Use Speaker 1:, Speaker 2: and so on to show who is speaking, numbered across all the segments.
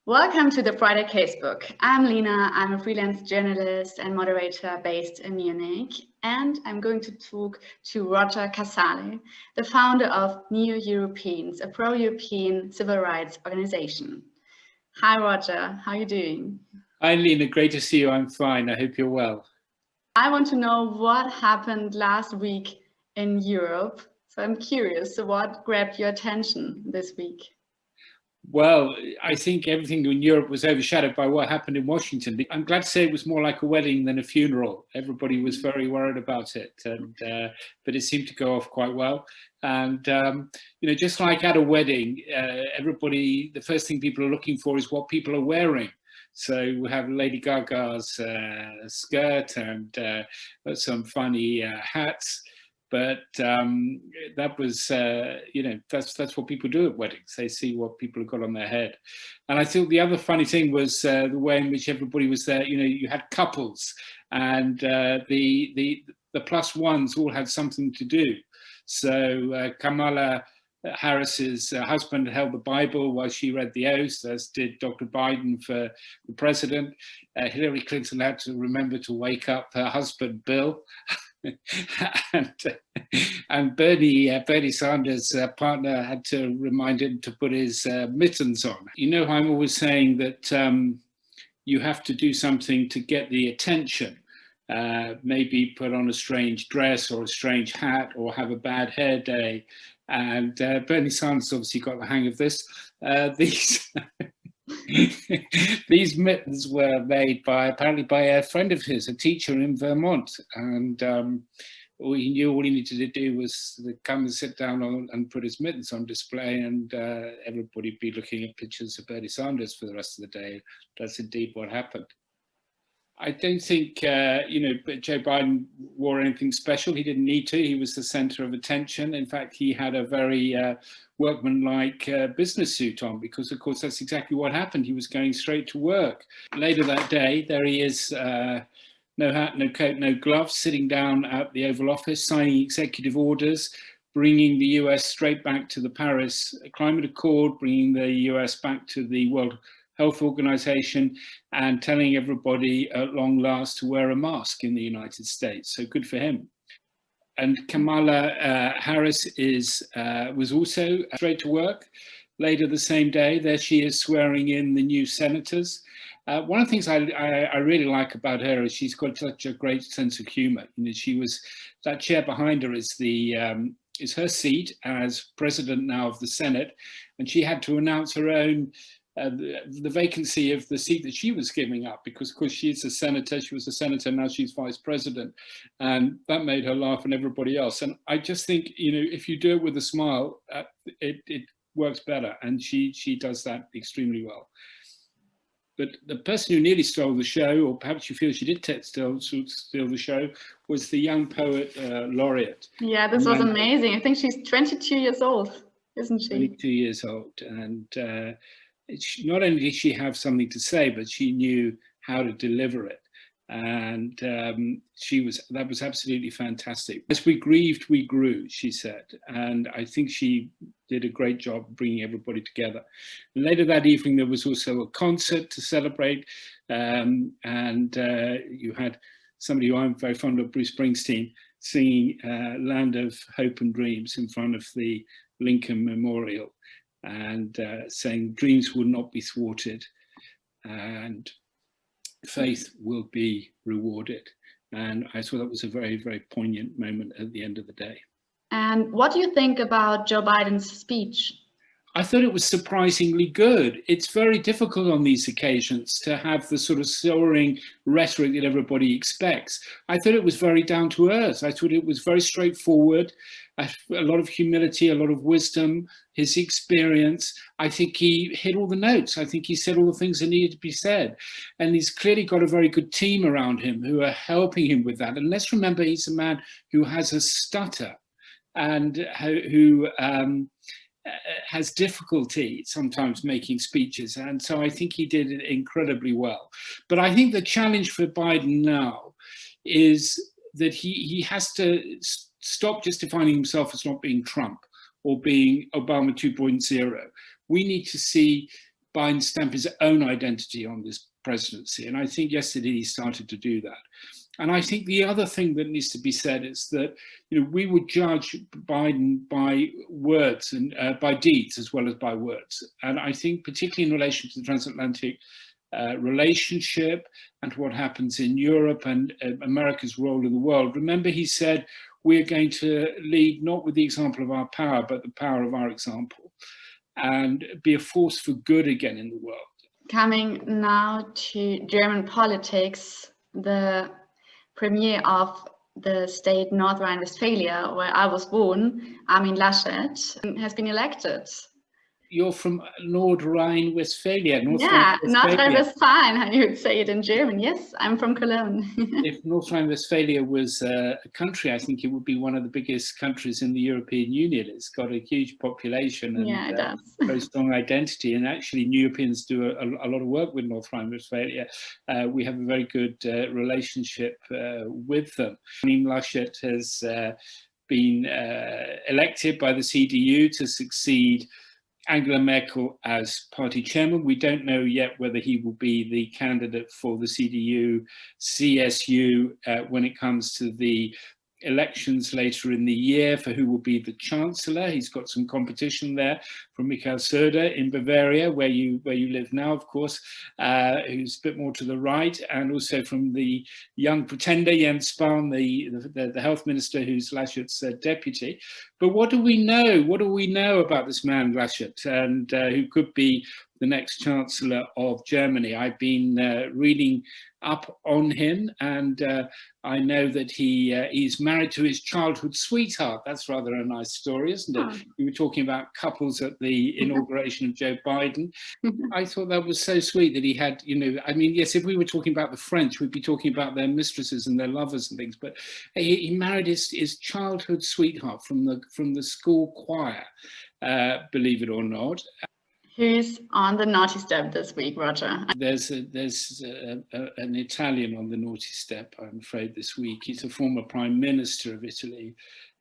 Speaker 1: Welcome to the Friday Casebook. I'm Lena. I'm a freelance journalist and moderator based in Munich, and I'm going to talk to Roger Casale, the founder of New Europeans, a pro-European civil rights organization. Hi, Roger. How are you doing?
Speaker 2: Hi, Lena. Great to see you. I'm fine. I hope you're well.
Speaker 1: I want to know what happened last week in Europe. So I'm curious, so what grabbed your attention this week?
Speaker 2: Well, I think everything in Europe was overshadowed by what happened in Washington. I'm glad to say it was more like a wedding than a funeral. Everybody was very worried about it, but it seemed to go off quite well. And, just like at a wedding, everybody, the first thing people are looking for is what people are wearing. So we have Lady Gaga's skirt and some funny hats. But that was, that's what people do at weddings. They see what people have got on their head. And I think the other funny thing was the way in which everybody was there. You had couples, and the plus ones all had something to do. So Kamala Harris's husband held the Bible while she read the oath, as did Dr. Biden for the president. Hillary Clinton had to remember to wake up her husband, Bill. and Bernie Sanders' partner had to remind him to put his mittens on. I'm always saying that you have to do something to get the attention. Maybe put on a strange dress or a strange hat or have a bad hair day. And Bernie Sanders obviously got the hang of this. These mittens were made apparently by a friend of his, a teacher in Vermont, and all he needed to do was to come and sit down and put his mittens on display, and everybody be looking at pictures of Bernie Sanders for the rest of the day. That's indeed what happened. I don't think, Joe Biden wore anything special. He didn't need to. He was the center of attention. In fact, he had a very workmanlike business suit on because, of course, that's exactly what happened. He was going straight to work. Later that day, there he is, no hat, no coat, no gloves, sitting down at the Oval Office, signing executive orders, bringing the US straight back to the Paris Climate Accord, bringing the US back to the World Health Organization, and telling everybody at long last to wear a mask in the United States. So good for him. And Kamala Harris was also straight to work. Later the same day, there she is swearing in the new senators. One of the things I really like about her is she's got such a great sense of humor. That chair behind her is her seat as president now of the Senate, and she had to announce her own the vacancy of the seat that she was giving up because, of course, she's a senator. She was a senator, now she's vice president, and that made her laugh and everybody else. And I just think, if you do it with a smile, it works better, and she does that extremely well. But the person who nearly stole the show, or perhaps you feel she did steal the show, was the young poet laureate.
Speaker 1: Yeah, this was amazing. I think she's 22 years old, isn't she?
Speaker 2: 22 years old, and not only did she have something to say, but she knew how to deliver it, and that was absolutely fantastic. As we grieved, we grew, she said, and I think she did a great job bringing everybody together. And later that evening, there was also a concert to celebrate, and you had somebody who I'm very fond of, Bruce Springsteen, singing "Land of Hope and Dreams" in front of the Lincoln Memorial, and saying dreams will not be thwarted and faith will be rewarded. And I thought that was a very, very poignant moment at the end of the day.
Speaker 1: And what do you think about Joe Biden's speech?
Speaker 2: I thought it was surprisingly good. It's very difficult on these occasions to have the sort of soaring rhetoric that everybody expects. I thought it was very down to earth. I thought it was very straightforward, a lot of humility, a lot of wisdom, his experience. I think he hit all the notes. I think he said all the things that needed to be said. And he's clearly got a very good team around him who are helping him with that. And let's remember, he's a man who has a stutter and who has difficulty sometimes making speeches. And so I think he did it incredibly well. But I think the challenge for Biden now is that he has to stop just defining himself as not being Trump or being Obama 2.0. We need to see Biden stamp his own identity on this presidency. And I think yesterday he started to do that. And I think the other thing that needs to be said is that, we would judge Biden by words and by deeds as well as by words. And I think particularly in relation to the transatlantic relationship and what happens in Europe and America's role in the world. Remember, he said, we're going to lead not with the example of our power, but the power of our example, and be a force for good again in the world.
Speaker 1: Coming now to German politics, the premier of the state North Rhine-Westphalia, where I was born, Armin Laschet, has been elected.
Speaker 2: You're from North Rhine-Westphalia.
Speaker 1: North Rhine-Westphalia, how you would say it in German. Yes, I'm from Cologne.
Speaker 2: If North Rhine-Westphalia was a country, I think it would be one of the biggest countries in the European Union. It's got a huge population and
Speaker 1: it does.
Speaker 2: very strong identity. And actually, Europeans do a lot of work with North Rhine-Westphalia. We have a very good relationship with them. Armin Laschet has been elected by the CDU to succeed Angela Merkel as party chairman. We don't know yet whether he will be the candidate for the CDU, CSU when it comes to the elections later in the year for who will be the chancellor. He's got some competition there from Michael Söder in Bavaria, where you live now, of course, who's a bit more to the right, and also from the young pretender Jens Spahn, the health minister, who's Laschet's deputy. But what do we know? What do we know about this man Laschet, and who could be the next chancellor of Germany? I've been reading up on him, and I know that he's married to his childhood sweetheart. That's rather a nice story, isn't it? Oh. We were talking about couples at the inauguration of Joe Biden. I thought that was so sweet that he had, I mean, yes, if we were talking about the French, we'd be talking about their mistresses and their lovers and things, but he married his childhood sweetheart from the school choir, believe it or not.
Speaker 1: Who's on the naughty step this week, Roger?
Speaker 2: There's an Italian on the naughty step, I'm afraid, this week. He's a former prime minister of Italy,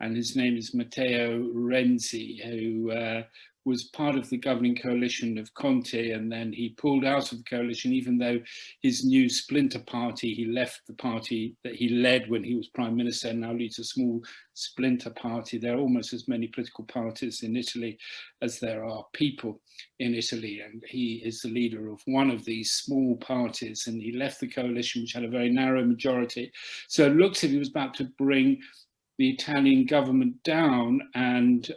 Speaker 2: and his name is Matteo Renzi, who was part of the governing coalition of Conte, and then he pulled out of the coalition, even though his new splinter party, he left the party that he led when he was prime minister, and now leads a small splinter party. There are almost as many political parties in Italy as there are people in Italy, and he is the leader of one of these small parties, and he left the coalition, which had a very narrow majority. So it looks as if he was about to bring the Italian government down and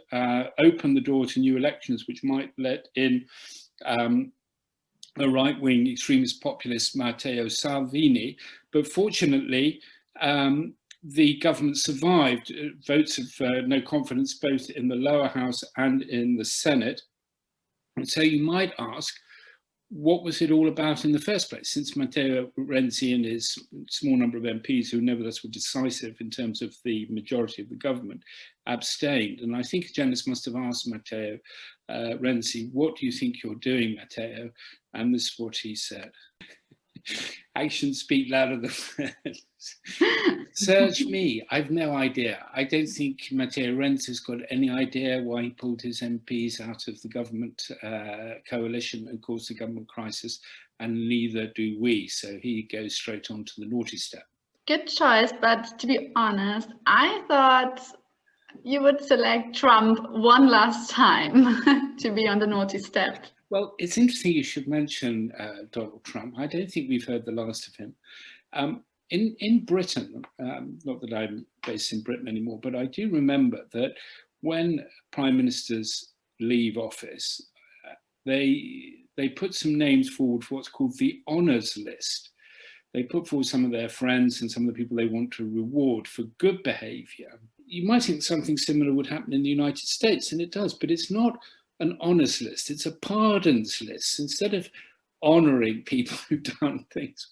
Speaker 2: open the door to new elections, which might let in a right-wing extremist populist Matteo Salvini. But fortunately, the government survived votes of no confidence, both in the lower house and in the Senate. And so you might ask, what was it all about in the first place, since Matteo Renzi and his small number of MPs, who nevertheless were decisive in terms of the majority of the government, abstained? And I think a journalist must have asked Matteo Renzi, what do you think you're doing, Matteo? And this is what he said. Actions speak louder than words. Search me. I've no idea. I don't think Matteo Renzi has got any idea why he pulled his MPs out of the government coalition and caused the government crisis, and neither do we. So he goes straight on to the naughty step.
Speaker 1: Good choice, but to be honest, I thought you would select Trump one last time to be on the naughty step.
Speaker 2: Well, it's interesting you should mention Donald Trump. I don't think we've heard the last of him. In Britain, not that I'm based in Britain anymore, but I do remember that when prime ministers leave office, they put some names forward for what's called the honours list. They put forward some of their friends and some of the people they want to reward for good behaviour. You might think something similar would happen in the United States, and it does, but it's not an honours list, it's a pardons list. Instead of honouring people who've done things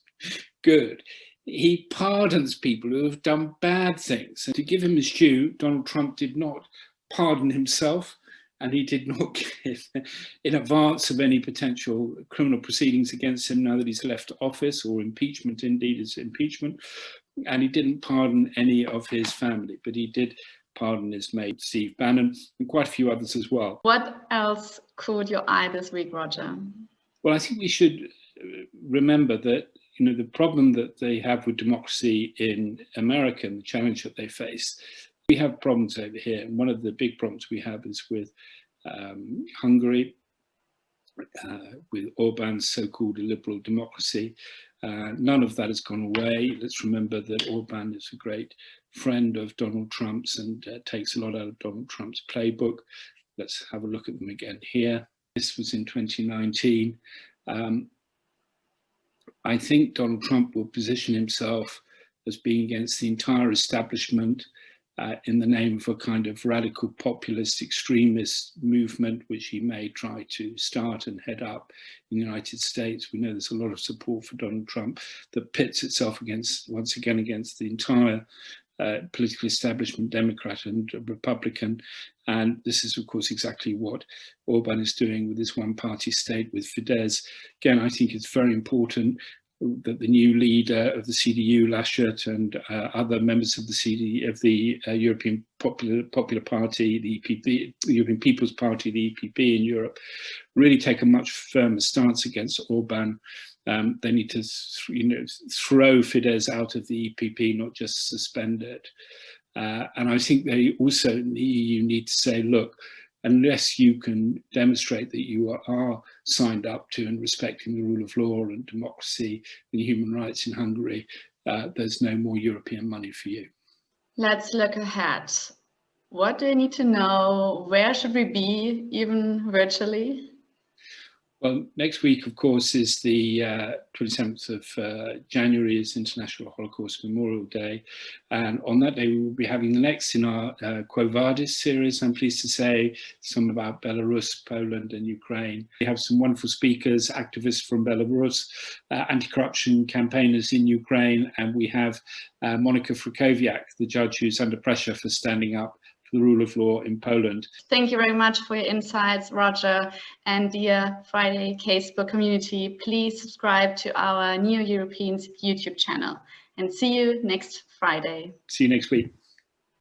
Speaker 2: good, he pardons people who have done bad things. And to give him his due, Donald Trump did not pardon himself, and he did not give in advance of any potential criminal proceedings against him now that he's left office, or impeachment, indeed is impeachment. And he didn't pardon any of his family, but he did pardon his mate, Steve Bannon, and quite a few others as well.
Speaker 1: What else caught your eye this week, Roger?
Speaker 2: Well, I think we should remember that, you know, the problem that they have with democracy in America and the challenge that they face, we have problems over here. And one of the big problems we have is with Hungary, with Orban's so-called liberal democracy. None of that has gone away. Let's remember that Orban is a great friend of Donald Trump's and takes a lot out of Donald Trump's playbook. Let's have a look at them again here. This was in 2019. I think Donald Trump will position himself as being against the entire establishment in the name of a kind of radical populist extremist movement, which he may try to start and head up in the United States. We know there's a lot of support for Donald Trump that pits itself against, once again, against the entire political establishment, Democrat and Republican. And this is, of course, exactly what Orban is doing with his one-party state with Fidesz. Again, I think it's very important that the new leader of the CDU, Laschet, and other members of the European Popular Party, the EPP, the European People's Party, the EPP in Europe, really take a much firmer stance against Orban. They need to, throw Fidesz out of the EPP, not just suspend it. And I think they also in the EU need to say, look, unless you can demonstrate that you are signed up to and respecting the rule of law and democracy and human rights in Hungary, there's no more European money for you.
Speaker 1: Let's look ahead. What do you need to know? Where should we be, even virtually?
Speaker 2: Well, next week, of course, is the 27th of January is International Holocaust Memorial Day. And on that day, we will be having the next in our Quo Vadis series, I'm pleased to say, some about Belarus, Poland and Ukraine. We have some wonderful speakers, activists from Belarus, anti-corruption campaigners in Ukraine, and we have Monika Frukowiak, the judge who's under pressure for standing up for the rule of law in Poland. Thank you very much for your insights, Roger. And dear Friday Casebook community, please subscribe to our Neo Europeans YouTube channel and see you next Friday. See you next week.